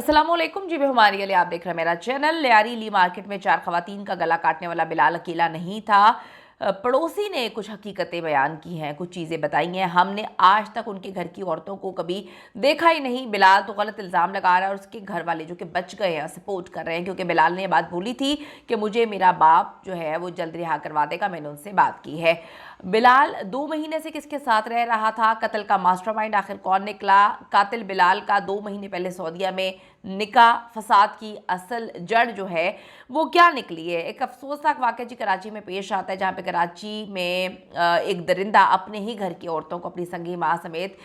अस्सलामुअलैकुम जी, मैं हमारी अली, आप देख रहे हैं मेरा चैनल। लियारी ली मार्केट में 4 खवातीन का गला काटने वाला बिलाल अकेला नहीं था। पड़ोसी ने कुछ हकीकतें बयान की हैं, कुछ चीज़ें बताई हैं। हमने आज तक उनके घर की औरतों को कभी देखा ही नहीं। बिलाल तो गलत इल्ज़ाम लगा रहा है और उसके घर वाले जो कि बच गए हैं, सपोर्ट कर रहे हैं, क्योंकि बिलाल ने ये बात बोली थी कि मुझे मेरा बाप जो है वो जल्द रिहा करवा देगा। मैंने उनसे बात की है। बिलाल 2 महीने से किसके साथ रह रहा था? कत्ल का मास्टरमाइंड आखिर कौन निकला? कातिल बिलाल का 2 महीने पहले सऊदीया में निकाह फसाद की असल जड़ जो है वो क्या निकली है? एक अफसोसनाक वाक़या जी कराची में पेश आता है, जहाँ पे कराची में एक दरिंदा अपने ही घर की औरतों को, अपनी संगी माँ समेत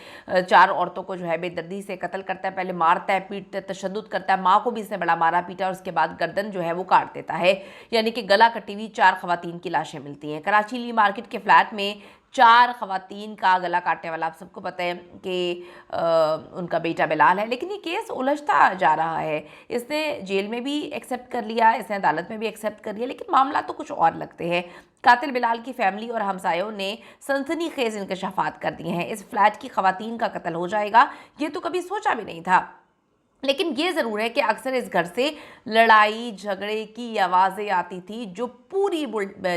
4 औरतों को जो है बेदर्दी से कत्ल करता है। पहले मारता है, पीटता है, तशद्दुद करता है। माँ को भी इसने बड़ा मारा पीटा और उसके बाद गर्दन जो है वो काट देता है। यानी कि गला कटी हुई 4 खवातीन की लाशें मिलती हैं कराची ली मार्केट के फ्लैट में। 4 खवातीन का गला काटने वाला, आप सबको पता है कि उनका बेटा बिलाल है। लेकिन ये केस उलझता जा रहा है। इसने जेल में भी एक्सेप्ट कर लिया, इसने अदालत में भी एक्सेप्ट कर लिया, लेकिन मामला तो कुछ और लगते हैं। कातिल बिलाल की फैमिली और हमसायों ने सनसनीखेज इंकशाफात कर दिए हैं। इस फ्लैट की खवातीन का कत्ल हो जाएगा, ये तो कभी सोचा भी नहीं था। लेकिन ये ज़रूर है कि अक्सर इस घर से लड़ाई झगड़े की आवाज़ें आती थी, जो पूरी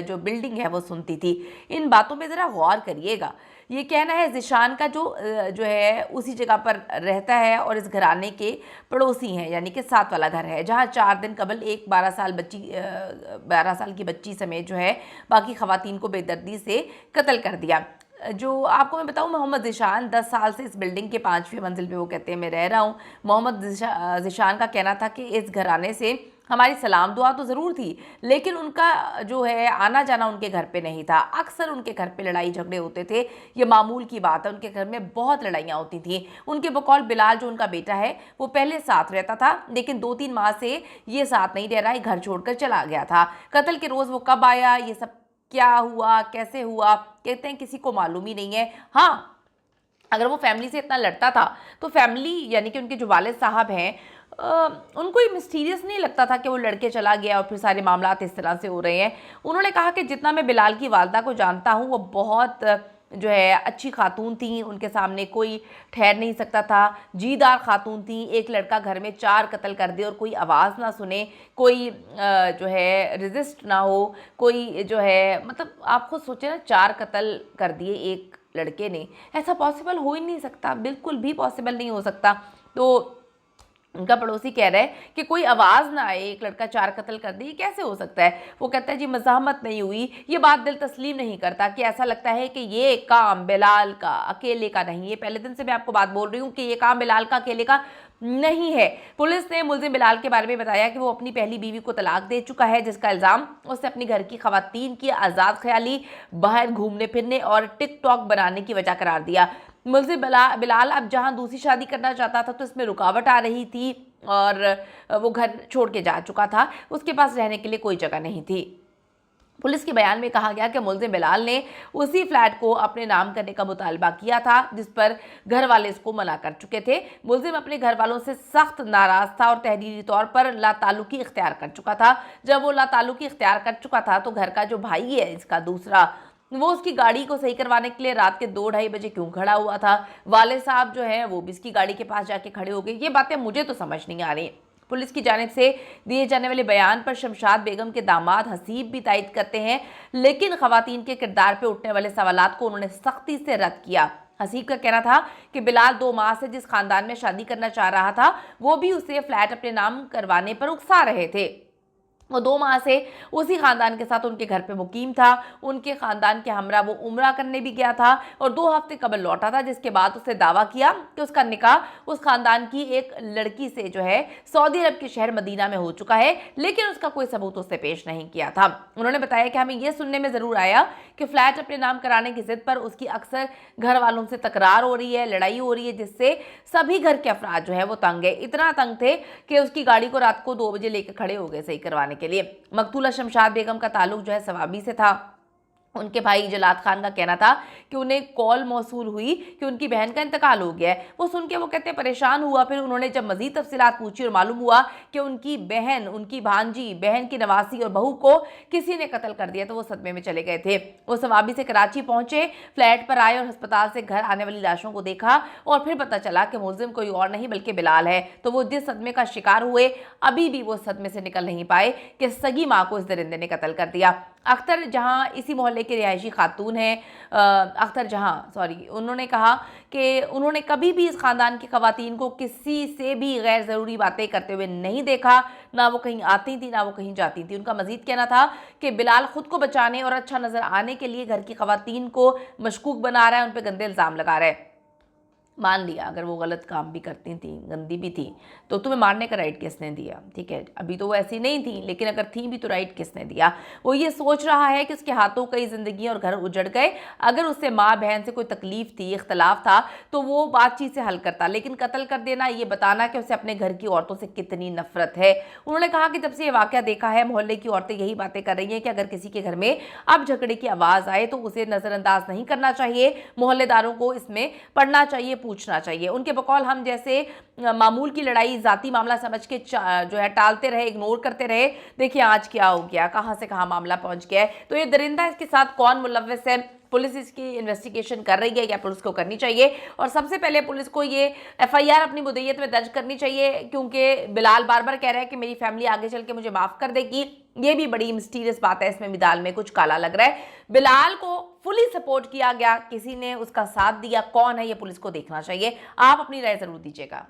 जो बिल्डिंग है वो सुनती थी। इन बातों पे ज़रा गौर करिएगा। ये कहना है ज़िशान का, जो है उसी जगह पर रहता है और इस घराने के पड़ोसी हैं, यानी कि साथ वाला घर है, जहाँ 4 दिन कबल एक 12 साल की बच्ची समेत जो है बाकी खवातीन को बेदर्दी से कत्ल कर दिया। जो आपको मैं बताऊं, मोहम्मद ज़िशान 10 साल से इस बिल्डिंग के 5वीं मंजिल पे, वो कहते हैं, मैं रह रहा हूं। मोहम्मद ज़िशान का कहना था कि इस घराने से हमारी सलाम दुआ तो ज़रूर थी, लेकिन उनका जो है आना जाना उनके घर पे नहीं था। अक्सर उनके घर पे लड़ाई झगड़े होते थे, ये मामूल की बात है। उनके घर में बहुत लड़ाइयाँ होती थी। उनके बकौल बिलाल, जो उनका बेटा है, वो पहले साथ रहता था, लेकिन 2-3 माह से ये साथ नहीं रह रहा है, घर छोड़कर चला गया था। कत्ल के रोज़ वो कब आया, ये सब क्या हुआ, कैसे हुआ, कहते हैं किसी को मालूम ही नहीं है। हाँ, अगर वो फैमिली से इतना लड़ता था तो फैमिली, यानी कि उनके जो वालिद साहब हैं, उनको ये मिस्टीरियस नहीं लगता था कि वो लड़के चला गया और फिर सारे मामलात इस तरह से हो रहे हैं। उन्होंने कहा कि जितना मैं बिलाल की वालदा को जानता हूँ, वो बहुत जो है अच्छी खातून थी, उनके सामने कोई ठहर नहीं सकता था, जीदार खातून थी। एक लड़का घर में 4 कत्ल कर दे और कोई आवाज़ ना सुने, कोई जो है रेजिस्ट ना हो, कोई जो है, मतलब आप खुद सोचे ना, 4 कत्ल कर दिए एक लड़के ने। ऐसा पॉसिबल हो ही नहीं सकता, बिल्कुल भी पॉसिबल नहीं हो सकता। तो उनका पड़ोसी कह रहा है कि कोई आवाज़ ना आए, एक लड़का 4 कत्ल कर दे, ये कैसे हो सकता है? वो कहता है जी मज़ाहमत नहीं हुई। ये बात दिल तस्लीम नहीं करता कि ऐसा लगता है कि ये काम बिलाल का अकेले का नहीं है। पहले दिन से मैं आपको बात बोल रही हूँ कि ये काम बिलाल का अकेले का नहीं है। पुलिस ने मुलजिम बिलाल के बारे में बताया कि वो अपनी पहली बीवी को तलाक दे चुका है, जिसका इल्ज़ाम उससे अपनी घर की खवातीन की आज़ाद ख्याली, बाहर घूमने फिरने और टिकटॉक बनाने की वजह करार दिया। मुलजिम बिलाल अब जहां दूसरी शादी करना चाहता था तो इसमें रुकावट आ रही थी और वो घर छोड़ के जा चुका था। उसके पास रहने के लिए कोई जगह नहीं थी। पुलिस के बयान में कहा गया कि मुलजिम बिलाल ने उसी फ्लैट को अपने नाम करने का मुतालबा किया था, जिस पर घर वाले इसको मना कर चुके थे। मुलजिम अपने घर वालों से सख्त नाराज था और तहरीरी तौर पर लाताल्लुकी इख्तियार कर चुका था। जब वो लाताल्लुकी इख्तियार कर चुका था तो घर का जो भाई है इसका दूसरा, वो उसकी गाड़ी को सही करवाने के लिए रात के 2-2:30 बजे क्यों खड़ा हुआ था? वाले साहब जो है वो भी इसकी गाड़ी के पास जाके खड़े हो गए। ये बातें मुझे तो समझ नहीं आ रही। पुलिस की जानिब से दिए जाने वाले बयान पर शमशाद बेगम के दामाद हसीब भी तायद करते हैं, लेकिन खवातीन के किरदार पे उठने वाले सवालात को उन्होंने सख्ती से रद्द किया। हसीब का कहना था कि बिलाल 2 माह से जिस खानदान में शादी करना चाह रहा था, वो भी उसे फ्लैट अपने नाम करवाने पर उकसा रहे थे। वो 2 माह से उसी ख़ानदान के साथ उनके घर पे मुकीम था। उनके ख़ानदान के हमरा वो उम्रा करने भी गया था और 2 हफ्ते कबल लौटा था, जिसके बाद उसने दावा किया कि उसका निकाह उस ख़ानदान की एक लड़की से जो है सऊदी अरब के शहर मदीना में हो चुका है, लेकिन उसका कोई सबूत उससे पेश नहीं किया था। उन्होंने बताया कि हमें यह सुनने में ज़रूर आया कि फ्लैट अपने नाम कराने की ज़िद पर उसकी अक्सर घर वालों से तकरार हो रही है, लड़ाई हो रही है, जिससे सभी घर के अफराद जो है वो तंग है। इतना तंग थे कि उसकी गाड़ी को रात को 2 बजे लेकर खड़े हो गए सही करवाने के लिए। मकतूला शमशाद बेगम का ताल्लुक जो है सवाबी से था। उनके भाई जलाद खान का कहना था कि उन्हें कॉल मौसूल हुई कि उनकी बहन का इंतकाल हो गया है। वो सुन के वो कहते हैं परेशान हुआ। फिर उन्होंने जब मजीद तफसीलात पूछी और मालूम हुआ कि उनकी बहन, उनकी भांजी, बहन की नवासी और बहू को किसी ने कत्ल कर दिया तो वो सदमे में चले गए थे। वो सवाबी से कराची पहुंचे, फ्लैट पर आए और अस्पताल से घर आने वाली लाशों को देखा और फिर पता चला कि मुलजिम कोई और नहीं बल्कि बिलाल है। तो वो जिस सदमे का शिकार हुए, अभी भी वो सदमे से निकल नहीं पाए कि सगी माँ को इस दरिंदे ने कत्ल कर दिया। अख्तर जहां इसी मोहल्ले की रिहायशी खातून है, अख्तर जहां उन्होंने कहा कि उन्होंने कभी भी इस ख़ानदान की ख़वातीन को किसी से भी गैर ज़रूरी बातें करते हुए नहीं देखा। ना वो कहीं आती थी ना वो कहीं जाती थी। उनका मजीद कहना था कि बिलाल खुद को बचाने और अच्छा नज़र आने के लिए घर की ख़वातीन को मशकूक बना रहा है, उन पर गंदे इल्ज़ाम लगा रहा है। मान लिया अगर वो गलत काम भी करती थी, गंदी भी थी, तो तुम्हें मारने का राइट किसने दिया? ठीक है, अभी तो वो ऐसी नहीं थी, लेकिन अगर थी भी तो राइट किसने दिया? वो ये सोच रहा है कि उसके हाथों कई जिंदगी और घर उजड़ गए। अगर उससे माँ बहन से कोई तकलीफ थी, इख्तलाफ था, तो वो बातचीत से हल करता, लेकिन कत्ल कर देना, ये बताना कि उसे अपने घर की औरतों से कितनी नफरत है। उन्होंने कहा कि जब से ये वाक़या देखा है, मोहल्ले की औरतें यही बातें कर रही हैं कि अगर किसी के घर में अब झगड़े की आवाज़ आए तो उसे नज़रअंदाज नहीं करना चाहिए, मोहल्लेदारों को इसमें पढ़ना चाहिए, पूछना चाहिए। उनके बकौल हम जैसे मामूल की लड़ाई जाती मामला समझ के जो है टालते रहे, इग्नोर करते रहे। देखिए आज क्या हो गया, कहां से कहां मामला पहुंच गया है। तो ये दरिंदा, इसके साथ कौन मुलव्वस है, पुलिस इसकी इन्वेस्टिगेशन कर रही है या पुलिस को करनी चाहिए? और सबसे पहले पुलिस को ये एफआईआर अपनी मुद्दईयत में दर्ज करनी चाहिए, क्योंकि बिलाल बार बार कह रहा है कि मेरी फैमिली आगे चल के मुझे माफ कर देगी। ये भी बड़ी मिस्टीरियस बात है, इसमें बिलाल में कुछ काला लग रहा है। बिलाल को फुली सपोर्ट किया गया, किसी ने उसका साथ दिया, कौन है ये पुलिस को देखना चाहिए। आप अपनी राय जरूर दीजिएगा।